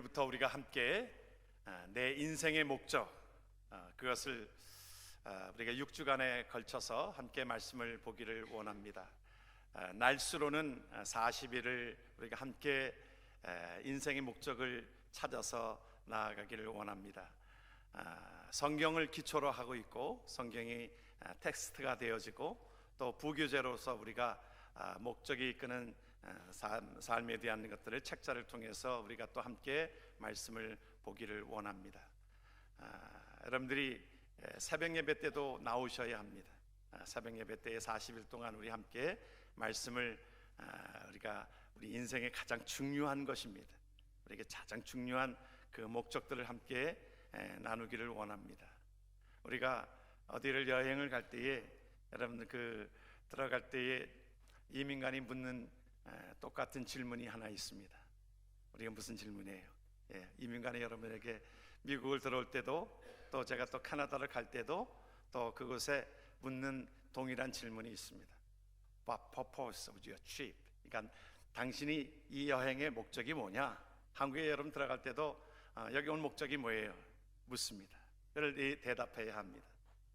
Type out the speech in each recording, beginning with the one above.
오늘부터 우리가 함께 내 인생의 목적, 그것을 우리가 6주간에 걸쳐서 함께 말씀을 보기를 원합니다. 날수로는 40일을 우리가 함께 인생의 목적을 찾아서 나아가기를 원합니다. 성경을 기초로 하고 있고, 성경이 텍스트가 되어지고, 또 부교재로서 우리가 목적이 이끄는 삶에 대한 것들을 책자를 통해서 우리가 또 함께 말씀을 보기를 원합니다. 여러분들이 새벽 예배 때도 나오셔야 합니다. 새벽 예배 때에 40일 동안 우리 함께 말씀을 우리 인생의 가장 중요한 것입니다. 우리에게 가장 중요한 그 목적들을 함께 나누기를 원합니다. 우리가 어디를 여행을 갈 때에 여러분들 들어갈 때에 이민간이 묻는 똑같은 질문이 하나 있습니다. 우리가 무슨 질문이에요? 이민간이 여러분에게 미국을 들어올 때도, 또 제가 또 캐나다를 갈 때도 또 그곳에 묻는 동일한 질문이 있습니다. What purpose of your trip? 그러니까 당신이 이 여행의 목적이 뭐냐? 한국에 여러분 들어갈 때도 여기 온 목적이 뭐예요? 묻습니다. 그를 대답해야 합니다.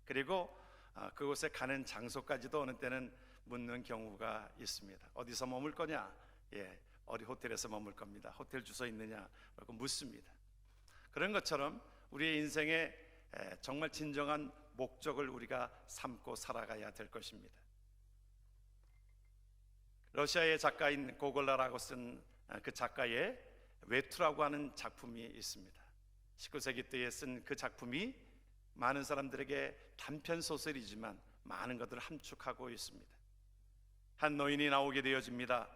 그리고 그곳에 가는 장소까지도 어느 때는 묻는 경우가 있습니다. 어디서 머물 거냐? 어디 호텔에서 머물 겁니다. 호텔 주소 있느냐? 라고 묻습니다. 그런 것처럼 우리의 인생에 정말 진정한 목적을 우리가 삼고 살아가야 될 것입니다. 러시아의 작가인 고골라라고 쓴 그 작가의 외투라고 하는 작품이 있습니다. 19세기 때에 쓴 그 작품이 많은 사람들에게 단편 소설이지만 많은 것들을 함축하고 있습니다. 한 노인이 나오게 되어집니다.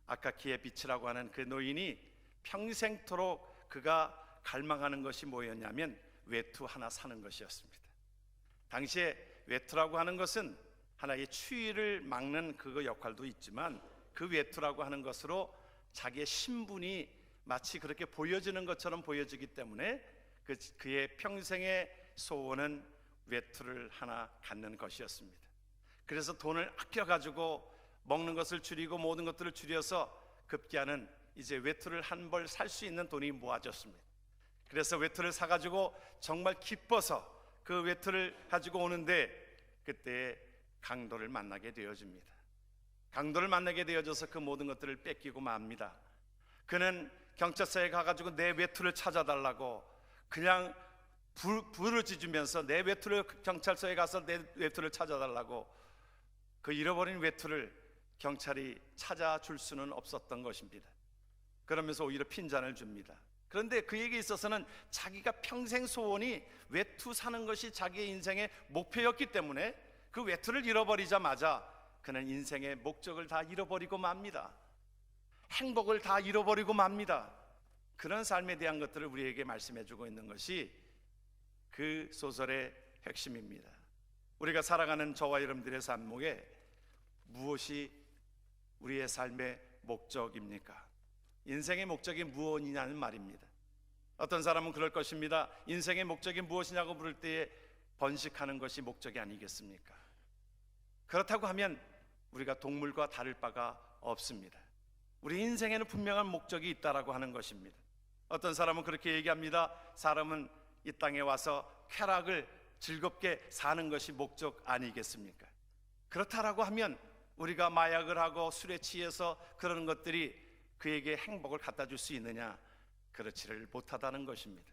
아카키의 빛이라고 하는 그 노인이 평생토록 그가 갈망하는 것이 뭐였냐면 외투 하나 사는 것이었습니다. 당시에 외투라고 하는 것은 하나의 추위를 막는 그 역할도 있지만, 그 외투라고 하는 것으로 자기의 신분이 마치 그렇게 보여지는 것처럼 보여지기 때문에 그의 평생의 소원은 외투를 하나 갖는 것이었습니다. 그래서 돈을 아껴가지고 먹는 것을 줄이고 모든 것들을 줄여서 급기야는 이제 외투를 한 벌 살 수 있는 돈이 모아졌습니다. 그래서 외투를 사가지고 정말 기뻐서 그 외투를 가지고 오는데, 그때 강도를 만나게 되어집니다. 강도를 만나게 되어져서 그 모든 것들을 뺏기고 맙니다. 그는 경찰서에 가가지고 내 외투를 찾아달라고 그냥 부르짖으면서 내 외투를, 경찰서에 가서 내 외투를 찾아달라고, 그 잃어버린 외투를 경찰이 찾아줄 수는 없었던 것입니다. 그러면서 오히려 핀잔을 줍니다. 그런데 그에게 있어서는 자기가 평생 소원이 외투 사는 것이 자기의 인생의 목표였기 때문에 그 외투를 잃어버리자마자 그는 인생의 목적을 다 잃어버리고 맙니다. 행복을 다 잃어버리고 맙니다. 그런 삶에 대한 것들을 우리에게 말씀해주고 있는 것이 그 소설의 핵심입니다. 우리가 살아가는 저와 여러분들의 삶목에 무엇이 우리의 삶의 목적입니까? 인생의 목적이 무엇이냐는 말입니다. 어떤 사람은 그럴 것입니다. 인생의 목적이 무엇이냐고 물을 때에 번식하는 것이 목적이 아니겠습니까? 그렇다고 하면 우리가 동물과 다를 바가 없습니다. 우리 인생에는 분명한 목적이 있다라고 하는 것입니다. 어떤 사람은 그렇게 얘기합니다. 사람은 이 땅에 와서 쾌락을 즐겁게 사는 것이 목적 아니겠습니까? 그렇다라고 하면 우리가 마약을 하고 술에 취해서 그러는 것들이 그에게 행복을 갖다 줄 수 있느냐? 그렇지를 못하다는 것입니다.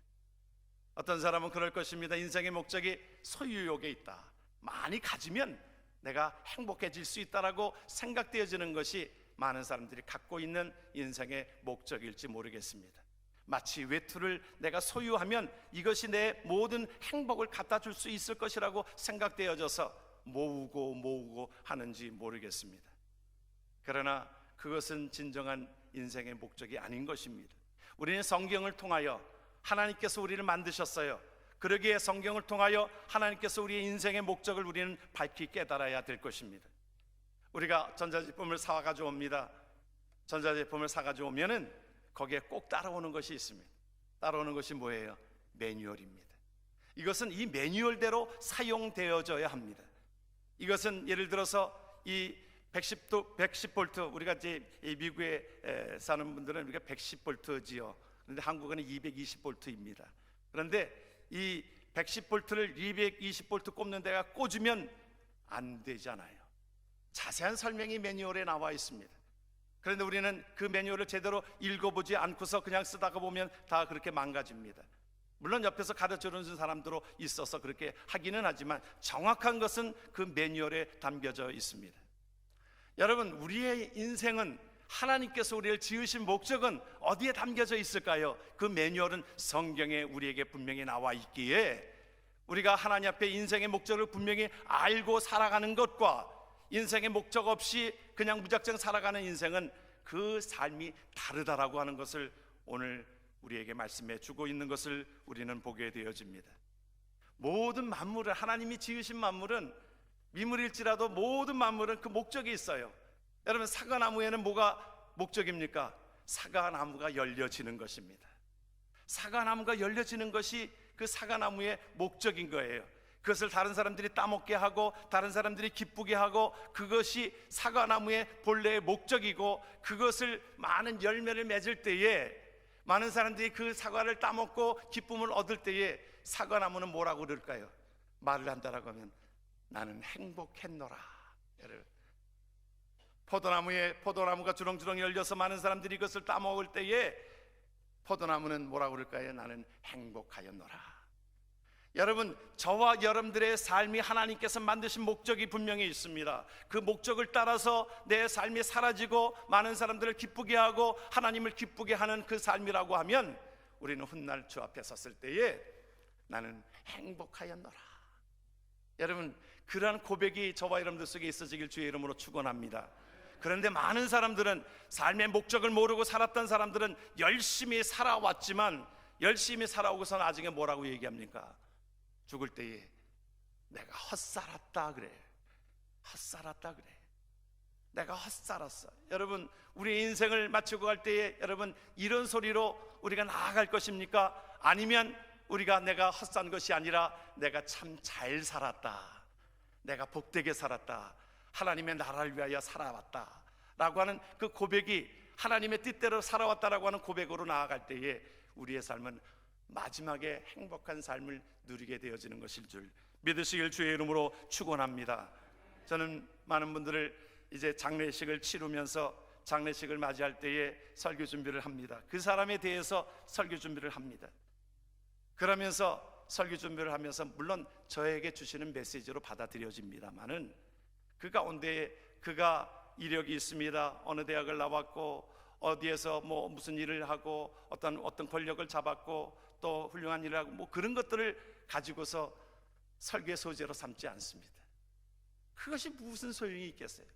어떤 사람은 그럴 것입니다. 인생의 목적이 소유욕에 있다. 많이 가지면 내가 행복해질 수 있다라고 생각되어지는 것이 많은 사람들이 갖고 있는 인생의 목적일지 모르겠습니다. 마치 외투를 내가 소유하면 이것이 내 모든 행복을 갖다 줄 수 있을 것이라고 생각되어져서 모으고 하는지 모르겠습니다. 그러나 그것은 진정한 인생의 목적이 아닌 것입니다. 우리는 성경을 통하여 하나님께서 우리를 만드셨어요. 그러기에 성경을 통하여 하나님께서 우리의 인생의 목적을 우리는 밝히 깨달아야 될 것입니다. 우리가 전자제품을 사가지고 옵니다. 전자제품을 사가지고 오면은 거기에 꼭 따라오는 것이 있습니다. 따라오는 것이 뭐예요? 매뉴얼입니다. 이것은 이 매뉴얼대로 사용되어져야 합니다. 이것은 예를 들어서 이 110V, 우리가 이제 미국에 사는 분들은 우리가 110V지요. 그런데 한국은 220볼트입니다. 그런데 이 110볼트를 220볼트 꼽는 데가 꽂으면 안 되잖아요. 자세한 설명이 매뉴얼에 나와 있습니다. 그런데 우리는 그 매뉴얼을 제대로 읽어보지 않고서 그냥 쓰다가 보면 다 그렇게 망가집니다. 물론 옆에서 가르쳐주는 사람들도 있어서 그렇게 하기는 하지만 정확한 것은 그 매뉴얼에 담겨져 있습니다. 여러분, 우리의 인생은 하나님께서 우리를 지으신 목적은 어디에 담겨져 있을까요? 그 매뉴얼은 성경에 우리에게 분명히 나와 있기에 우리가 하나님 앞에 인생의 목적을 분명히 알고 살아가는 것과 인생의 목적 없이 그냥 무작정 살아가는 인생은 그 삶이 다르다라고 하는 것을 오늘 우리에게 말씀해 주고 있는 것을 우리는 보게 되어집니다. 모든 만물을, 하나님이 지으신 만물은 미물일지라도 모든 만물은 그 목적이 있어요. 여러분, 사과나무에는 뭐가 목적입니까? 사과나무가 열려지는 것입니다. 사과나무가 열려지는 것이 그 사과나무의 목적인 거예요. 그것을 다른 사람들이 따먹게 하고 다른 사람들이 기쁘게 하고 그것이 사과나무의 본래의 목적이고, 그것을 많은 열매를 맺을 때에 많은 사람들이 그 사과를 따먹고 기쁨을 얻을 때에 사과나무는 뭐라고 그럴까요? 말을 한다라고 하면 나는 행복했노라. 포도나무가 주렁주렁 열려서 많은 사람들이 이것을 따먹을 때에 포도나무는 뭐라고 그럴까요? 나는 행복하였노라. 여러분, 저와 여러분들의 삶이 하나님께서 만드신 목적이 분명히 있습니다. 그 목적을 따라서 내 삶이 사라지고 많은 사람들을 기쁘게 하고 하나님을 기쁘게 하는 그 삶이라고 하면 우리는 훗날 주 앞에 섰을 때에 나는 행복하였노라. 여러분, 그러한 고백이 저와 여러분들 속에 있어지길 주의 이름으로 축원합니다. 그런데 많은 사람들은, 삶의 목적을 모르고 살았던 사람들은 열심히 살아왔지만 열심히 살아오고서 나중에 뭐라고 얘기합니까? 죽을 때에 내가 헛살았다 그래. 헛살았다 그래. 내가 헛살았어. 여러분, 우리 인생을 마치고 갈 때에 여러분, 이런 소리로 우리가 나아갈 것입니까? 아니면 우리가 내가 헛산 것이 아니라 내가 참 잘 살았다, 내가 복되게 살았다, 하나님의 나라를 위하여 살아왔다 라고 하는 그 고백이, 하나님의 뜻대로 살아왔다라고 하는 고백으로 나아갈 때에 우리의 삶은 마지막에 행복한 삶을 누리게 되어지는 것일 줄 믿으시길 주의 이름으로 축원합니다. 저는 많은 분들을 이제 장례식을 치르면서 장례식을 맞이할 때에 설교 준비를 합니다. 그 사람에 대해서 설교 준비를 합니다. 그러면서 설교 준비를 하면서 물론 저에게 주시는 메시지로 받아들여집니다만은 그 가운데 그가 이력이 있습니다. 어느 대학을 나왔고 어디에서 뭐 무슨 일을 하고 어떤 권력을 잡았고 또 훌륭한 일을 하고 뭐 그런 것들을 가지고서 설교의 소재로 삼지 않습니다. 그것이 무슨 소용이 있겠어요?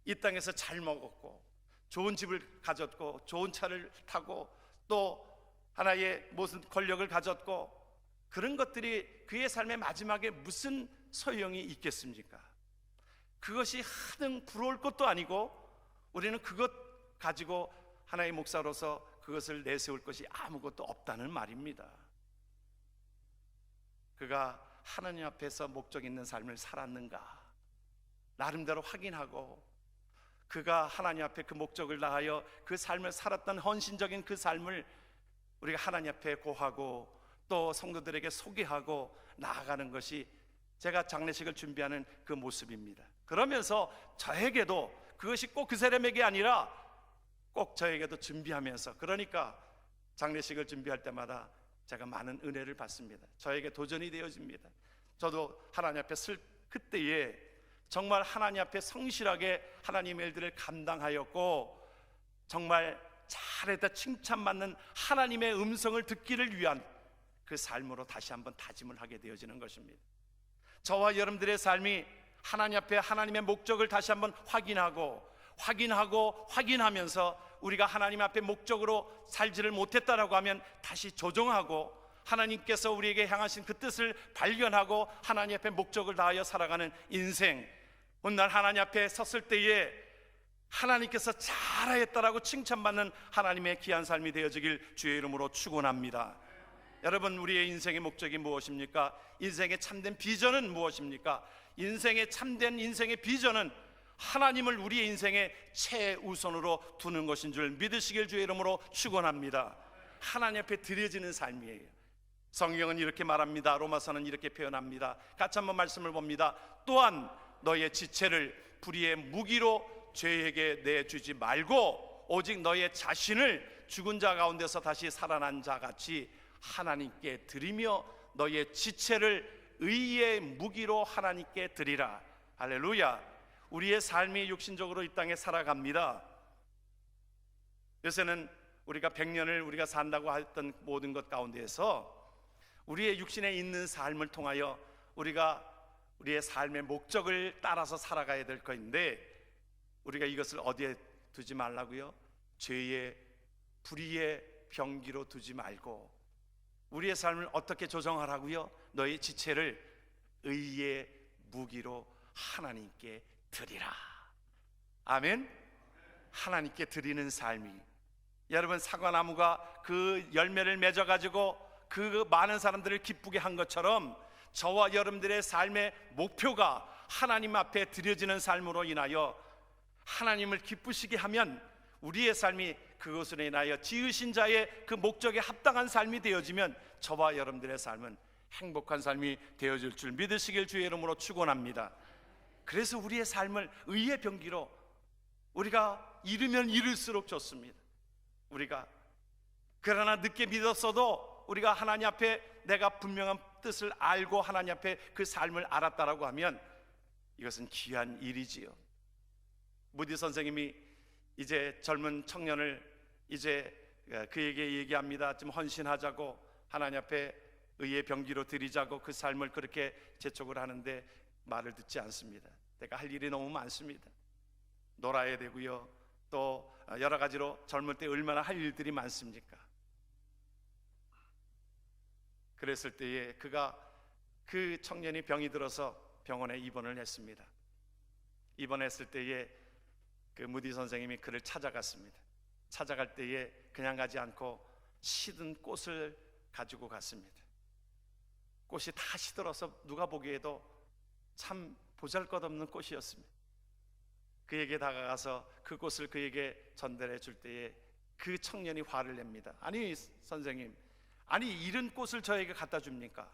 이 땅에서 잘 먹었고 좋은 집을 가졌고 좋은 차를 타고 또 하나의 무슨 권력을 가졌고 그런 것들이 그의 삶의 마지막에 무슨 소용이 있겠습니까? 그것이 하등 부러울 것도 아니고 우리는 그것 가지고 하나의 목사로서 그것을 내세울 것이 아무것도 없다는 말입니다. 그가 하나님 앞에서 목적 있는 삶을 살았는가 나름대로 확인하고, 그가 하나님 앞에 그 목적을 다하여 그 삶을 살았던 헌신적인 그 삶을 우리가 하나님 앞에 고하고 또 성도들에게 소개하고 나아가는 것이 제가 장례식을 준비하는 그 모습입니다. 그러면서 저에게도 그것이 꼭 그 사람에게 아니라 꼭 저에게도 준비하면서, 그러니까 장례식을 준비할 때마다 제가 많은 은혜를 받습니다. 저에게 도전이 되어집니다. 저도 하나님 앞에 그때에 정말 하나님 앞에 성실하게 하나님의 일들을 감당하였고 정말 잘했다 칭찬받는 하나님의 음성을 듣기를 위한 그 삶으로 다시 한번 다짐을 하게 되어지는 것입니다. 저와 여러분들의 삶이 하나님 앞에 하나님의 목적을 다시 한번 확인하면서 우리가 하나님 앞에 목적으로 살지를 못했다라고 하면 다시 조정하고 하나님께서 우리에게 향하신 그 뜻을 발견하고 하나님 앞에 목적을 다하여 살아가는 인생, 훗날 하나님 앞에 섰을 때에 하나님께서 잘하였다라고 칭찬받는 하나님의 귀한 삶이 되어지길 주의 이름으로 축원합니다. 여러분, 우리의 인생의 목적이 무엇입니까? 인생의 참된 비전은 무엇입니까? 인생의 참된 인생의 비전은 하나님을 우리의 인생의 최우선으로 두는 것인 줄 믿으시길 주의 이름으로 축원합니다. 하나님 앞에 드려지는 삶이에요. 성경은 이렇게 말합니다. 로마서는 이렇게 표현합니다. 같이 한번 말씀을 봅니다. 또한 너의 지체를 불의의 무기로 죄에게 내주지 말고 오직 너의 자신을 죽은 자 가운데서 다시 살아난 자 같이 하나님께 드리며 너의 지체를 의의 무기로 하나님께 드리라. 할렐루야. 우리의 삶이 육신적으로 이 땅에 살아갑니다. 요새는 우리가 100년을 우리가 산다고 했던 모든 것 가운데에서 우리의 육신에 있는 삶을 통하여 우리가 우리의 삶의 목적을 따라서 살아가야 될 것인데, 우리가 이것을 어디에 두지 말라고요? 죄의 불의의 병기로 두지 말고 우리의 삶을 어떻게 조정하라고요? 너의 지체를 의의 무기로 하나님께 드리라. 아멘. 하나님께 드리는 삶이, 여러분, 사과나무가 그 열매를 맺어 가지고 그 많은 사람들을 기쁘게 한 것처럼 저와 여러분들의 삶의 목표가 하나님 앞에 드려지는 삶으로 인하여 하나님을 기쁘시게 하면 우리의 삶이 그것으로 인하여 지으신 자의 그 목적에 합당한 삶이 되어지면 저와 여러분들의 삶은 행복한 삶이 되어질 줄 믿으시길 주의 이름으로 축원합니다. 그래서 우리의 삶을 의의 병기로 우리가 잃으면 잃을수록 좋습니다. 우리가 그러나 늦게 믿었어도 우리가 하나님 앞에 내가 분명한 뜻을 알고 하나님 앞에 그 삶을 알았다라고 하면 이것은 귀한 일이지요. 무디 선생님이 이제 젊은 청년을 이제 그에게 얘기합니다. 좀 헌신하자고, 하나님 앞에 의의 병기로 드리자고 그 삶을 그렇게 재촉을 하는데 말을 듣지 않습니다. 내가 할 일이 너무 많습니다. 놀아야 되고요, 또 여러 가지로 젊을 때 얼마나 할 일들이 많습니까? 그랬을 때에 그 청년이 병이 들어서 병원에 입원을 했습니다. 입원했을 때에 그 무디 선생님이 그를 찾아갔습니다. 찾아갈 때에 그냥 가지 않고 시든 꽃을 가지고 갔습니다. 꽃이 다 시들어서 누가 보기에도 참 보잘것없는 꽃이었습니다. 그에게 다가가서 그 꽃을 그에게 전달해 줄 때에 그 청년이 화를 냅니다. 아니 선생님, 아니 이런 꽃을 저에게 갖다 줍니까?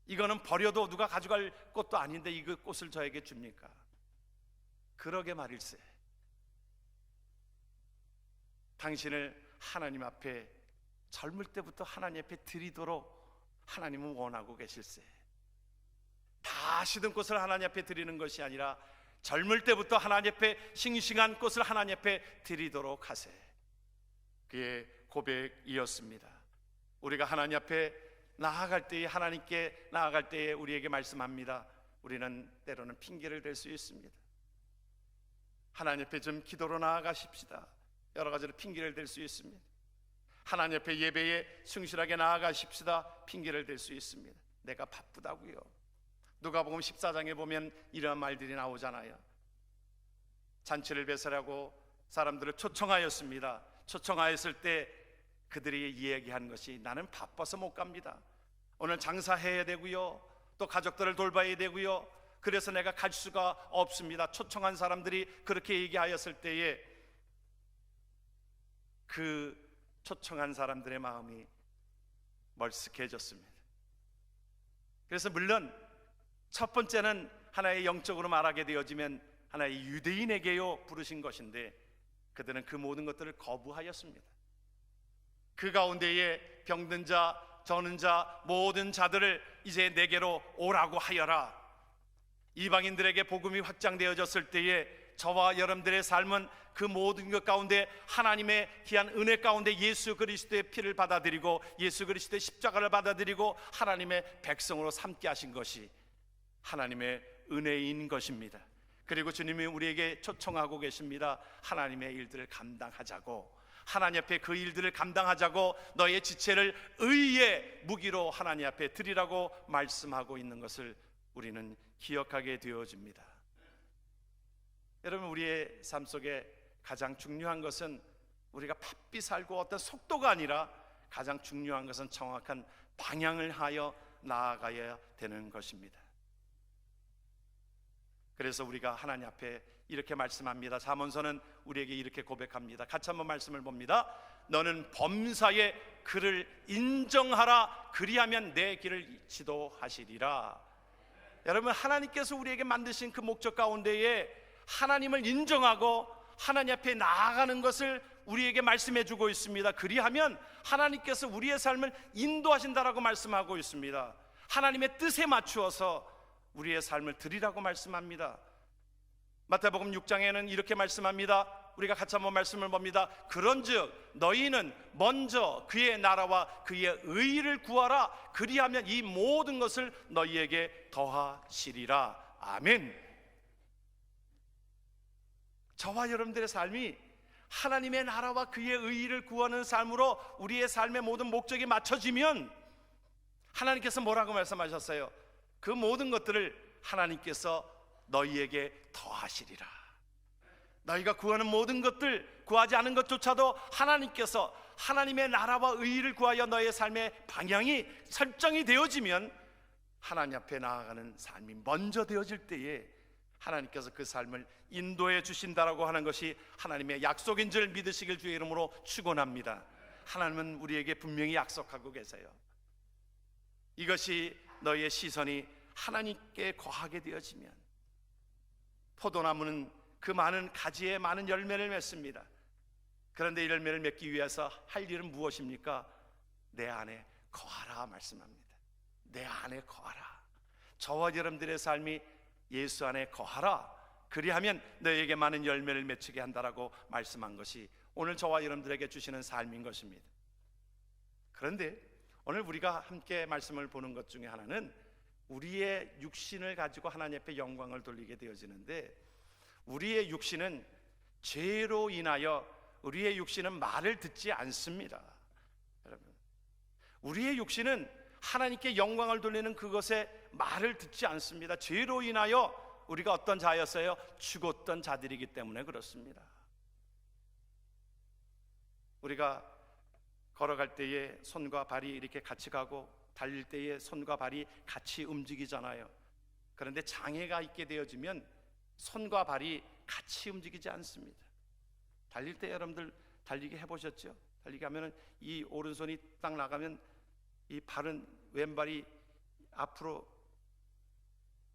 이거는 버려도 누가 가져갈 꽃도 아닌데 이거 꽃을 저에게 줍니까? 그러게 말일세. 당신을 하나님 앞에 젊을 때부터 하나님 앞에 드리도록 하나님은 원하고 계실세. 다 시든 꽃을 하나님 앞에 드리는 것이 아니라 젊을 때부터 하나님 앞에 싱싱한 꽃을 하나님 앞에 드리도록 하세. 그의 고백이었습니다. 우리가 하나님 앞에 나아갈 때에, 하나님께 나아갈 때에 우리에게 말씀합니다. 우리는 때로는 핑계를 댈 수 있습니다. 하나님 앞에 좀 기도로 나아가십시다. 여러 가지로 핑계를 댈 수 있습니다. 하나님 앞에 예배에 충실하게 나아가십시다. 핑계를 댈 수 있습니다. 내가 바쁘다고요. 누가복음 14장에 보면 이러한 말들이 나오잖아요. 잔치를 배설하고 사람들을 초청하였습니다. 초청하였을 때 그들이 이야기한 것이 나는 바빠서 못 갑니다. 오늘 장사해야 되고요, 또 가족들을 돌봐야 되고요, 그래서 내가 갈 수가 없습니다. 초청한 사람들이 그렇게 얘기하였을 때에 그 초청한 사람들의 마음이 멀쓱해졌습니다. 그래서 물론 첫 번째는 하나의 영적으로 말하게 되어지면 하나의 유대인에게요 부르신 것인데 그들은 그 모든 것들을 거부하였습니다. 그 가운데에 병든 자, 저는 자, 모든 자들을 이제 내게로 오라고 하여라. 이방인들에게 복음이 확장되어졌을 때에 저와 여러분들의 삶은 그 모든 것 가운데 하나님의 귀한 은혜 가운데 예수 그리스도의 피를 받아들이고 예수 그리스도의 십자가를 받아들이고 하나님의 백성으로 삼게 하신 것이 하나님의 은혜인 것입니다. 그리고 주님이 우리에게 초청하고 계십니다. 하나님의 일들을 감당하자고, 하나님 앞에 그 일들을 감당하자고 너의 지체를 의의 무기로 하나님 앞에 드리라고 말씀하고 있는 것을 우리는 기억하게 되어집니다. 여러분, 우리의 삶 속에 가장 중요한 것은 우리가 바삐 살고 어떤 속도가 아니라 가장 중요한 것은 정확한 방향을 하여 나아가야 되는 것입니다. 그래서 우리가 하나님 앞에 이렇게 말씀합니다. 잠언서는 우리에게 이렇게 고백합니다. 같이 한번 말씀을 봅니다. 너는 범사에 그를 인정하라. 그리하면 내 길을 지도하시리라. 여러분, 하나님께서 우리에게 만드신 그 목적 가운데에 하나님을 인정하고 하나님 앞에 나아가는 것을 우리에게 말씀해 주고 있습니다. 그리하면 하나님께서 우리의 삶을 인도하신다라고 말씀하고 있습니다. 하나님의 뜻에 맞추어서 우리의 삶을 드리라고 말씀합니다. 마태복음 6장에는 이렇게 말씀합니다. 우리가 같이 한번 말씀을 봅니다. 그런즉 너희는 먼저 그의 나라와 그의 의를 구하라. 그리하면 이 모든 것을 너희에게 더하시리라. 아멘. 저와 여러분들의 삶이 하나님의 나라와 그의 의를 구하는 삶으로 우리의 삶의 모든 목적이 맞춰지면 하나님께서 뭐라고 말씀하셨어요? 그 모든 것들을 하나님께서 너희에게 더하시리라. 너희가 구하는 모든 것들, 구하지 않은 것조차도 하나님께서 하나님의 나라와 의를 구하여 너의 삶의 방향이 설정이 되어지면 하나님 앞에 나아가는 삶이 먼저 되어질 때에 하나님께서 그 삶을 인도해 주신다라고 하는 것이 하나님의 약속인 줄 믿으시길 주의 이름으로 축원합니다. 하나님은 우리에게 분명히 약속하고 계세요. 이것이 너희의 시선이 하나님께 거하게 되어지면 포도나무는 그 많은 가지에 많은 열매를 맺습니다. 그런데 이 열매를 맺기 위해서 할 일은 무엇입니까? 내 안에 거하라 말씀합니다. 내 안에 거하라. 저와 여러분들의 삶이 예수 안에 거하라. 그리하면 너에게 많은 열매를 맺히게 한다라고 말씀한 것이 오늘 저와 여러분들에게 주시는 삶인 것입니다. 그런데 오늘 우리가 함께 말씀을 보는 것 중에 하나는 우리의 육신을 가지고 하나님 앞에 영광을 돌리게 되어지는데, 우리의 육신은 죄로 인하여 우리의 육신은 말을 듣지 않습니다. 여러분, 우리의 육신은 하나님께 영광을 돌리는 그것에 말을 듣지 않습니다. 죄로 인하여 우리가 어떤 자였어요? 죽었던 자들이기 때문에 그렇습니다. 우리가 걸어갈 때에 손과 발이 이렇게 같이 가고 달릴 때에 손과 발이 같이 움직이잖아요. 그런데 장애가 있게 되어지면 손과 발이 같이 움직이지 않습니다. 달릴 때 여러분들 달리기 해보셨죠? 달리기 하면은 이 오른손이 딱 나가면 이 발은 왼발이 앞으로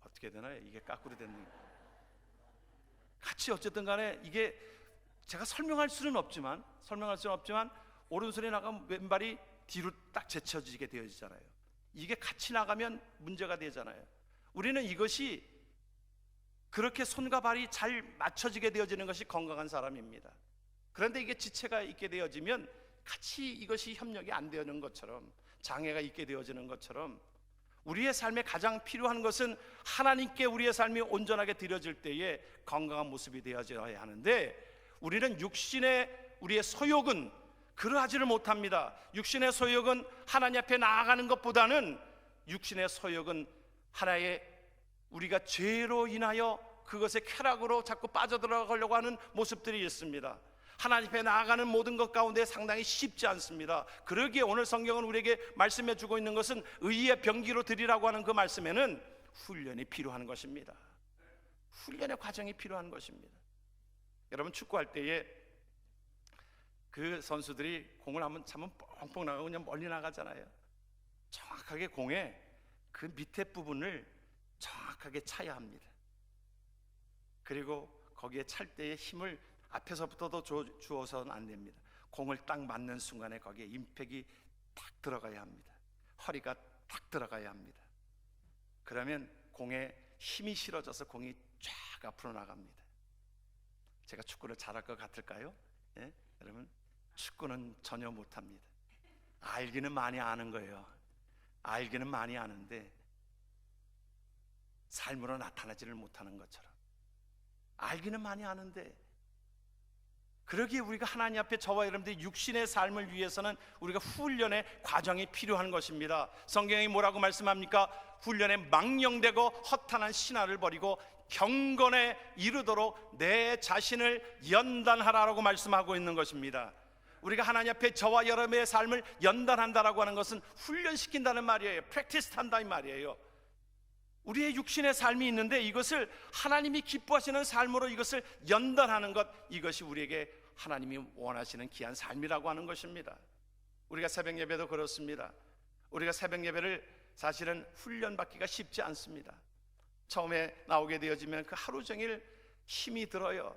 어떻게 되나요? 이게 까꾸로 되는 같이 어쨌든 간에 이게 제가 설명할 수는 없지만 오른손이 나가면 왼발이 뒤로 딱 제쳐지게 되어지잖아요. 이게 같이 나가면 문제가 되잖아요. 우리는 이것이 그렇게 손과 발이 잘 맞춰지게 되어지는 것이 건강한 사람입니다. 그런데 이게 지체가 있게 되어지면 같이 이것이 협력이 안 되는 것처럼, 장애가 있게 되어지는 것처럼 우리의 삶에 가장 필요한 것은 하나님께 우리의 삶이 온전하게 드려질 때에 건강한 모습이 되어져야 하는데, 우리는 육신의 우리의 소욕은 그러하지를 못합니다. 육신의 소욕은 하나님 앞에 나아가는 것보다는 육신의 소욕은 하나의 우리가 죄로 인하여 그것의 쾌락으로 자꾸 빠져들어가려고 하는 모습들이 있습니다. 하나님 앞에 나아가는 모든 것 가운데 상당히 쉽지 않습니다. 그러기에 오늘 성경은 우리에게 말씀해 주고 있는 것은 의의 병기로 드리라고 하는 그 말씀에는 훈련이 필요한 것입니다. 훈련의 과정이 필요한 것입니다. 여러분, 축구할 때에 그 선수들이 공을 한번 차면 뻥뻥 나가고 그냥 멀리 나가잖아요. 정확하게 공의 그 밑에 부분을 정확하게 차야 합니다. 그리고 거기에 찰 때의 힘을 앞에서부터도 주어서는 안 됩니다. 공을 딱 맞는 순간에 거기에 임팩이 딱 들어가야 합니다. 허리가 딱 들어가야 합니다. 그러면 공에 힘이 실어져서 공이 쫙 앞으로 나갑니다. 제가 축구를 잘할 것 같을까요? 예? 여러분, 축구는 전혀 못합니다. 알기는 많이 아는 거예요. 알기는 많이 아는데 삶으로 나타나지를 못하는 것처럼. 알기는 많이 아는데, 그러기에 우리가 하나님 앞에 저와 여러분들이 육신의 삶을 위해서는 우리가 훈련의 과정이 필요한 것입니다. 성경이 뭐라고 말씀합니까? 훈련에 망령되고 허탄한 신화를 버리고 경건에 이르도록 내 자신을 연단하라라고 말씀하고 있는 것입니다. 우리가 하나님 앞에 저와 여러분의 삶을 연단한다라고 하는 것은 훈련시킨다는 말이에요. 프랙티스한다 이 말이에요. 우리의 육신의 삶이 있는데 이것을 하나님이 기뻐하시는 삶으로 이것을 연단하는 것, 이것이 우리에게 하나님이 원하시는 귀한 삶이라고 하는 것입니다. 우리가 새벽 예배도 그렇습니다. 우리가 새벽 예배를 사실은 훈련받기가 쉽지 않습니다. 처음에 나오게 되어지면 그 하루 종일 힘이 들어요.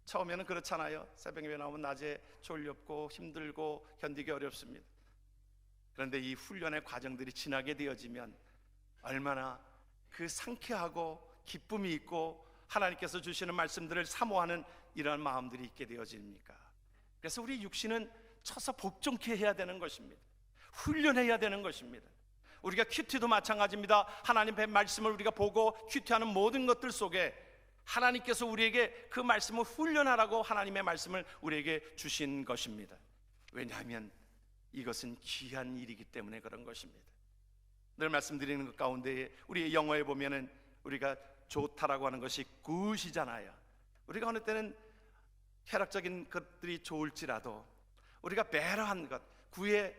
처음에는 그렇잖아요. 새벽 예배 나오면 낮에 졸렵고 힘들고 견디기 어렵습니다. 그런데 이 훈련의 과정들이 지나게 되어지면 얼마나 그 상쾌하고 기쁨이 있고 하나님께서 주시는 말씀들을 사모하는 이러한 마음들이 있게 되어집니까? 그래서 우리 육신은 쳐서 복종케 해야 되는 것입니다. 훈련해야 되는 것입니다. 우리가 큐티도 마찬가지입니다. 하나님의 말씀을 우리가 보고 큐티하는 모든 것들 속에 하나님께서 우리에게 그 말씀을 훈련하라고 하나님의 말씀을 우리에게 주신 것입니다. 왜냐하면 이것은 귀한 일이기 때문에 그런 것입니다. 늘 말씀드리는 것 가운데 우리 영어에 보면은 우리가 좋다라고 하는 것이 굿이잖아요. 우리가 어느 때는 쾌락적인 것들이 좋을지라도 우리가 배려한 것, 굿의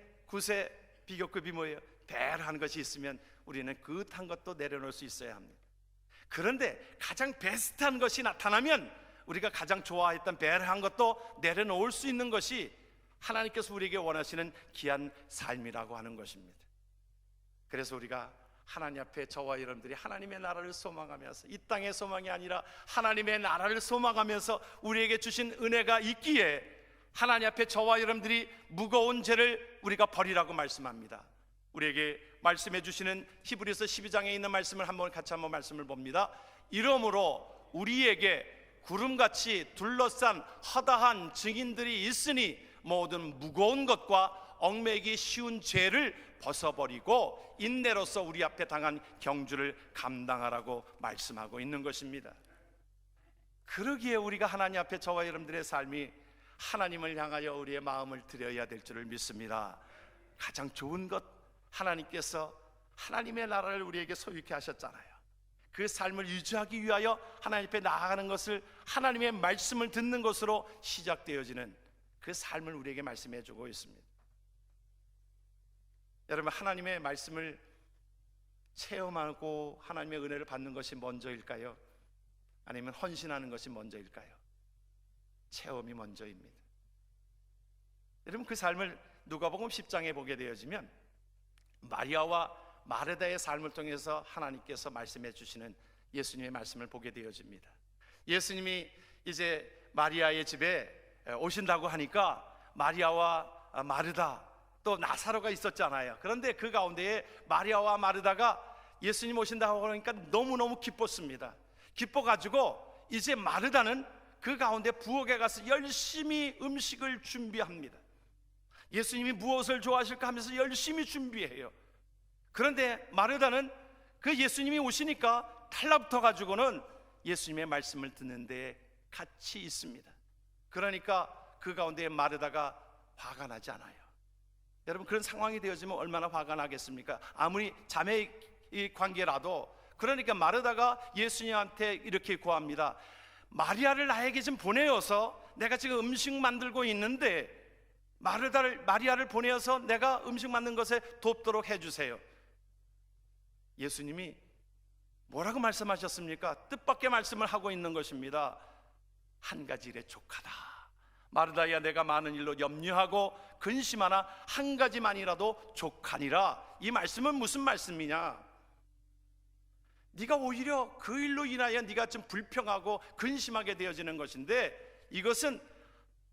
비교급이 뭐예요? 배려한 것이 있으면 우리는 굿한 것도 내려놓을 수 있어야 합니다. 그런데 가장 베스트한 것이 나타나면 우리가 가장 좋아했던 배려한 것도 내려놓을 수 있는 것이 하나님께서 우리에게 원하시는 귀한 삶이라고 하는 것입니다. 그래서 우리가 하나님 앞에 저와 여러분들이 하나님의 나라를 소망하면서 이 땅의 소망이 아니라 하나님의 나라를 소망하면서 우리에게 주신 은혜가 있기에 하나님 앞에 저와 여러분들이 무거운 죄를 우리가 버리라고 말씀합니다. 우리에게 말씀해 주시는 히브리서 12장에 있는 말씀을 같이 한번 말씀을 봅니다. 이러므로 우리에게 구름같이 둘러싼 허다한 증인들이 있으니 모든 무거운 것과 얽매이기 쉬운 죄를 벗어버리고 인내로서 우리 앞에 당한 경주를 감당하라고 말씀하고 있는 것입니다. 그러기에 우리가 하나님 앞에 저와 여러분들의 삶이 하나님을 향하여 우리의 마음을 드려야 될 줄을 믿습니다. 가장 좋은 것, 하나님께서 하나님의 나라를 우리에게 소유케 하셨잖아요. 그 삶을 유지하기 위하여 하나님 앞에 나아가는 것을 하나님의 말씀을 듣는 것으로 시작되어지는 그 삶을 우리에게 말씀해 주고 있습니다. 여러분, 하나님의 말씀을 체험하고 하나님의 은혜를 받는 것이 먼저일까요? 아니면 헌신하는 것이 먼저일까요? 체험이 먼저입니다. 여러분, 그 삶을 누가복음 10장에 보게 되어지면 마리아와 마르다의 삶을 통해서 하나님께서 말씀해 주시는 예수님의 말씀을 보게 되어집니다. 예수님이 이제 마리아의 집에 오신다고 하니까 마리아와 마르다 또 나사로가 있었잖아요. 그런데 그 가운데에 마리아와 마르다가 예수님 오신다고 하니까 너무너무 기뻤습니다. 기뻐가지고 이제 마르다는 그 가운데 부엌에 가서 열심히 음식을 준비합니다. 예수님이 무엇을 좋아하실까 하면서 열심히 준비해요. 그런데 마르다는 그 예수님이 오시니까 달라붙어 가지고는 예수님의 말씀을 듣는데 같이 있습니다. 그러니까 그 가운데 마르다가 화가 나지 않아요. 여러분, 그런 상황이 되어지면 얼마나 화가 나겠습니까? 아무리 자매 관계라도. 그러니까 마르다가 예수님한테 이렇게 구합니다. 마리아를 나에게 좀 보내어서 내가 지금 음식 만들고 있는데 마리아를 보내어서 내가 음식 만든 것에 돕도록 해주세요. 예수님이 뭐라고 말씀하셨습니까? 뜻밖의 말씀을 하고 있는 것입니다. 한 가지 일에 족하다. 마르다야, 내가 많은 일로 염려하고 근심하나 한 가지만이라도 족하니라. 이 말씀은 무슨 말씀이냐? 네가 오히려 그 일로 인하여 네가 좀 불평하고 근심하게 되어지는 것인데, 이것은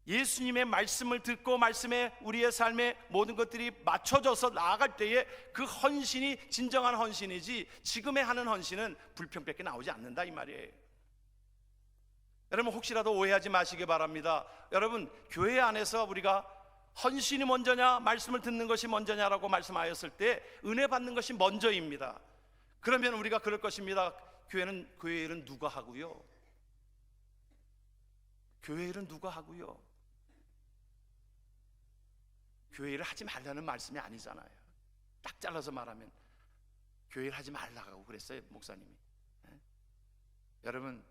예수님의 말씀을 듣고 말씀에 우리의 삶의 모든 것들이 맞춰져서 나아갈 때에 그 헌신이 진정한 헌신이지, 지금의 하는 헌신은 불평밖에 나오지 않는다 이 말이에요. 여러분, 혹시라도 오해하지 마시기 바랍니다. 여러분, 교회 안에서 우리가 헌신이 먼저냐 말씀을 듣는 것이 먼저냐라고 말씀하였을 때 은혜 받는 것이 먼저입니다. 그러면 우리가 그럴 것입니다. 교회 일은 누가 하고요? 교회 일은 누가 하고요? 교회 일을 하지 말라는 말씀이 아니잖아요. 딱 잘라서 말하면 교회 일 하지 말라고 그랬어요, 목사님이. 여러분,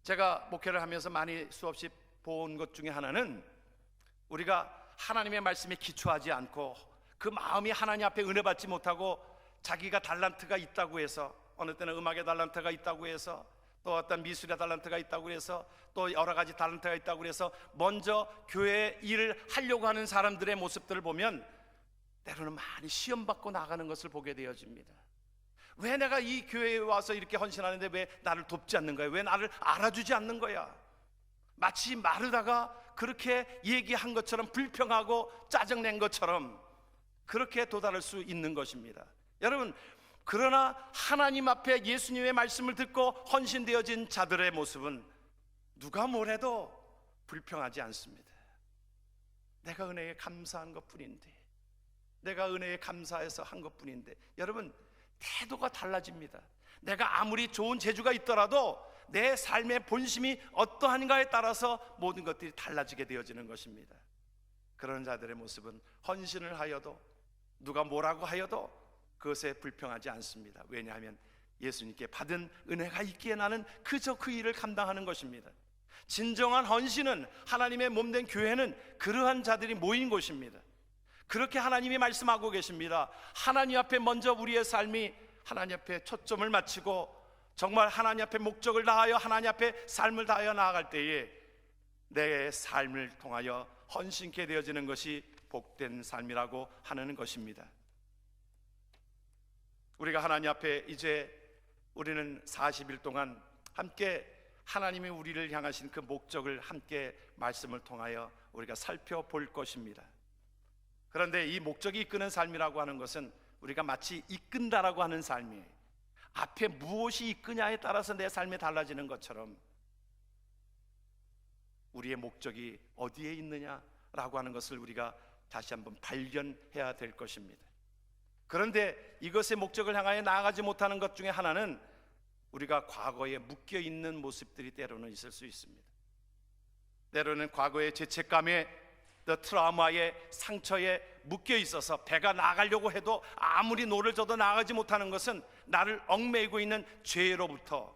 제가 목회를 하면서 많이 수없이 본 것 중에 하나는, 우리가 하나님의 말씀에 기초하지 않고 그 마음이 하나님 앞에 은혜 받지 못하고 자기가 달란트가 있다고 해서, 어느 때는 음악의 달란트가 있다고 해서 또 어떤 미술의 달란트가 있다고 그래서 또 여러 가지 달란트가 있다고 그래서 먼저 교회 일을 하려고 하는 사람들의 모습들을 보면 때로는 많이 시험받고 나가는 것을 보게 되어집니다. 왜 내가 이 교회에 와서 이렇게 헌신하는데 왜 나를 돕지 않는 거야? 왜 나를 알아주지 않는 거야? 마치 마르다가 그렇게 얘기한 것처럼, 불평하고 짜증낸 것처럼 그렇게 도달할 수 있는 것입니다. 여러분, 그러나 하나님 앞에 예수님의 말씀을 듣고 헌신되어진 자들의 모습은 누가 뭐래도 불평하지 않습니다. 내가 은혜에 감사한 것뿐인데, 내가 은혜에 감사해서 한 것뿐인데, 여러분, 태도가 달라집니다. 내가 아무리 좋은 재주가 있더라도 내 삶의 본심이 어떠한가에 따라서 모든 것들이 달라지게 되어지는 것입니다. 그런 자들의 모습은 헌신을 하여도 누가 뭐라고 하여도 그것에 불평하지 않습니다. 왜냐하면 예수님께 받은 은혜가 있기에 나는 그저 그 일을 감당하는 것입니다. 진정한 헌신은, 하나님의 몸된 교회는 그러한 자들이 모인 곳입니다. 그렇게 하나님이 말씀하고 계십니다. 하나님 앞에 먼저 우리의 삶이 하나님 앞에 초점을 맞추고 정말 하나님 앞에 목적을 다하여 하나님 앞에 삶을 다하여 나아갈 때에 내 삶을 통하여 헌신케 되어지는 것이 복된 삶이라고 하는 것입니다. 우리가 하나님 앞에 이제 우리는 40일 동안 함께 하나님이 우리를 향하신 그 목적을 함께 말씀을 통하여 우리가 살펴볼 것입니다. 그런데 이 목적이 이끄는 삶이라고 하는 것은 우리가 마치 이끈다라고 하는 삶이에요. 앞에 무엇이 이끄냐에 따라서 내 삶이 달라지는 것처럼 우리의 목적이 어디에 있느냐라고 하는 것을 우리가 다시 한번 발견해야 될 것입니다. 그런데 이것의 목적을 향하여 나아가지 못하는 것 중에 하나는 우리가 과거에 묶여있는 모습들이 때로는 있을 수 있습니다. 때로는 과거의 죄책감에, 트라우마의 상처에 묶여 있어서 배가 나가려고 해도 아무리 노를 져도 나가지 못하는 것은 나를 얽매이고 있는 죄로부터,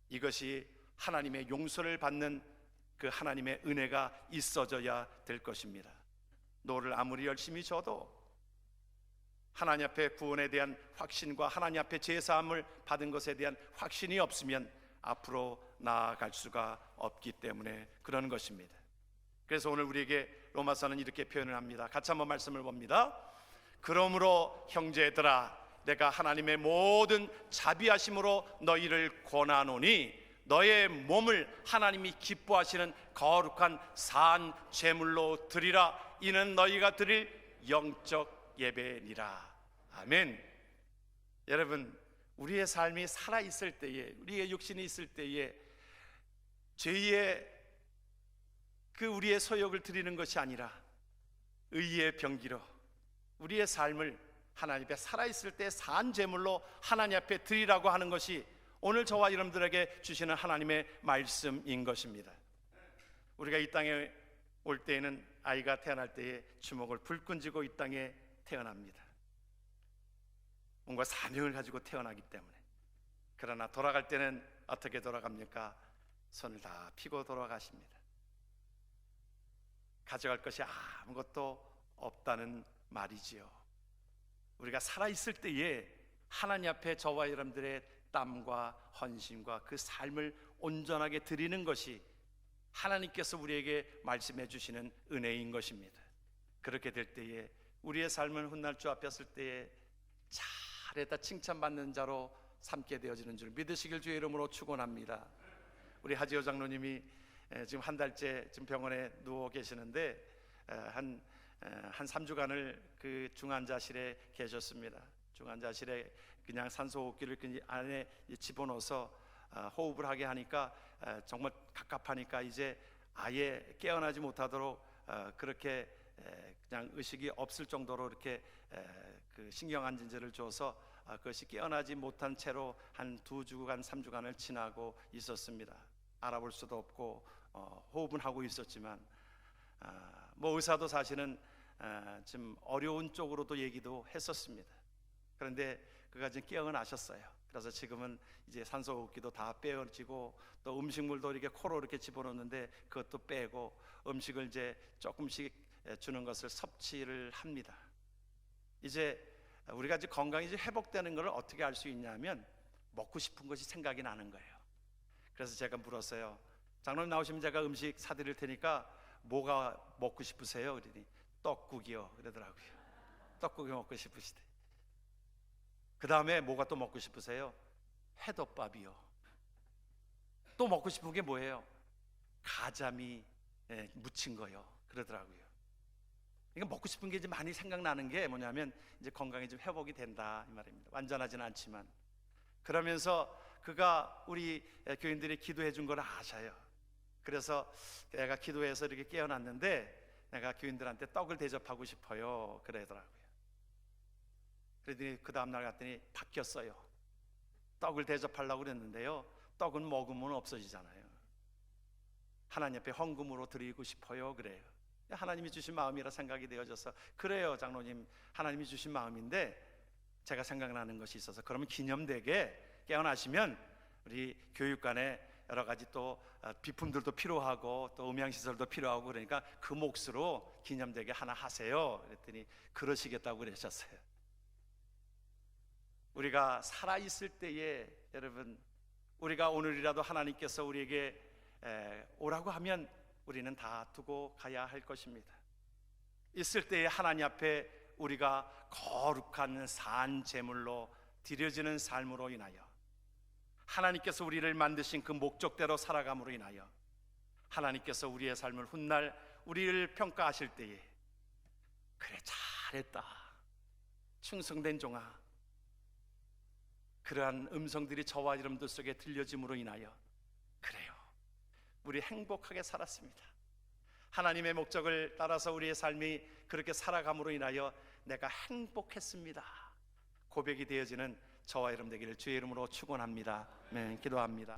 이것이 하나님의 용서를 받는 그 하나님의 은혜가 있어져야 될 것입니다. 노를 아무리 열심히 져도 하나님 앞에 구원에 대한 확신과 하나님 앞에 제사함을 받은 것에 대한 확신이 없으면 앞으로 나아갈 수가 없기 때문에 그런 것입니다. 그래서 오늘 우리에게 로마서는 이렇게 표현을 합니다. 같이 한번 말씀을 봅니다. 그러므로 형제들아, 내가 하나님의 모든 자비하심으로 너희를 권하노니 너의 몸을 하나님이 기뻐하시는 거룩한 산 제물로 드리라. 이는 너희가 드릴 영적 예배니라. 아멘. 여러분, 우리의 삶이 살아있을 때에, 우리의 육신이 있을 때에 죄의 그 우리의 소욕을 드리는 것이 아니라 의의 병기로 우리의 삶을 하나님 앞에 살아있을 때 산 제물로 하나님 앞에 드리라고 하는 것이 오늘 저와 여러분들에게 주시는 하나님의 말씀인 것입니다. 우리가 이 땅에 올 때에는 아이가 태어날 때에 주먹을 불끈 쥐고 이 땅에 태어납니다. 뭔가 사명을 가지고 태어나기 때문에. 그러나 돌아갈 때는 어떻게 돌아갑니까? 손을 다 펴고 돌아가십니다. 가져갈 것이 아무것도 없다는 말이지요. 우리가 살아있을 때에 하나님 앞에 저와 여러분들의 땀과 헌신과 그 삶을 온전하게 드리는 것이 하나님께서 우리에게 말씀해 주시는 은혜인 것입니다. 그렇게 될 때에 우리의 삶은 훗날 주 앞에 설 때에 잘했다 칭찬받는 자로 삼게 되어지는 줄 믿으시길 주의 이름으로 축원합니다. 우리 하지호 장로님이 지금 한 달째 지금 병원에 누워 계시는데 한 3주간을 그 중환자실에 계셨습니다. 중환자실에 그냥 산소호흡기를 그 안에 집어넣어서 호흡을 하게 하니까 정말 갑갑하니까 이제 아예 깨어나지 못하도록 그렇게 그냥 의식이 없을 정도로 이렇게 그 신경안진제를 줘서 그것이 깨어나지 못한 채로 한 2주간 3주간을 지나고 있었습니다. 알아볼 수도 없고 호흡은 하고 있었지만 뭐 의사도 사실은 좀 어려운 쪽으로도 얘기도 했었습니다. 그런데 그가 지금 깨어나셨어요. 그래서 지금은 이제 산소호흡기도 다 빼어지고 또 음식물도 이렇게 코로 이렇게 집어넣는데 그것도 빼고 음식을 이제 조금씩 주는 것을 섭취를 합니다. 이제 우리가 이제 건강이 이제 회복되는 것을 어떻게 알 수 있냐면 먹고 싶은 것이 생각이 나는 거예요. 그래서 제가 물었어요. 장로님 나오시면 제가 음식 사드릴 테니까 뭐가 먹고 싶으세요? 그러더니 떡국이요 그러더라고요. 떡국이 먹고 싶으시대. 그 다음에 뭐가 또 먹고 싶으세요? 회덮밥이요. 또 먹고 싶은 게 뭐예요? 가자미 무친 거요 그러더라고요. 그러니까 먹고 싶은 게 이제 많이 생각나는 게 뭐냐면 이제 건강이 좀 회복이 된다 이 말입니다. 완전하지는 않지만. 그러면서 그가 우리 교인들이 기도해 준 걸 아셔요. 그래서 내가 기도해서 이렇게 깨어났는데 내가 교인들한테 떡을 대접하고 싶어요 그러더라고요. 그랬더니 그 다음날 갔더니 바뀌었어요. 떡을 대접하려고 그랬는데요, 떡은 먹으면 없어지잖아요. 하나님 앞에 헌금으로 드리고 싶어요 그래요. 하나님이 주신 마음이라 생각이 되어져서 그래요 장로님, 하나님이 주신 마음인데 제가 생각나는 것이 있어서 그러면 기념되게 깨어나시면 우리 교육관에 여러 가지 또 비품들도 필요하고 또 음향시설도 필요하고 그러니까 그 몫으로 기념되게 하나 하세요 그랬더니 그러시겠다고 그러셨어요. 우리가 살아있을 때에 여러분, 우리가 오늘이라도 하나님께서 우리에게 오라고 하면 우리는 다 두고 가야 할 것입니다. 있을 때에 하나님 앞에 우리가 거룩한 산 제물로 드려지는 삶으로 인하여 하나님께서 우리를 만드신 그 목적대로 살아감으로 인하여 하나님께서 우리의 삶을 훗날 우리를 평가하실 때에 그래 잘했다 충성된 종아, 그러한 음성들이 저와 여러분들 속에 들려짐으로 인하여 그래요 우리 행복하게 살았습니다. 하나님의 목적을 따라서 우리의 삶이 그렇게 살아감으로 인하여 내가 행복했습니다 고백이 되어지는 저와 여러분 되기를 주의 이름으로 축원합니다. 기도합니다.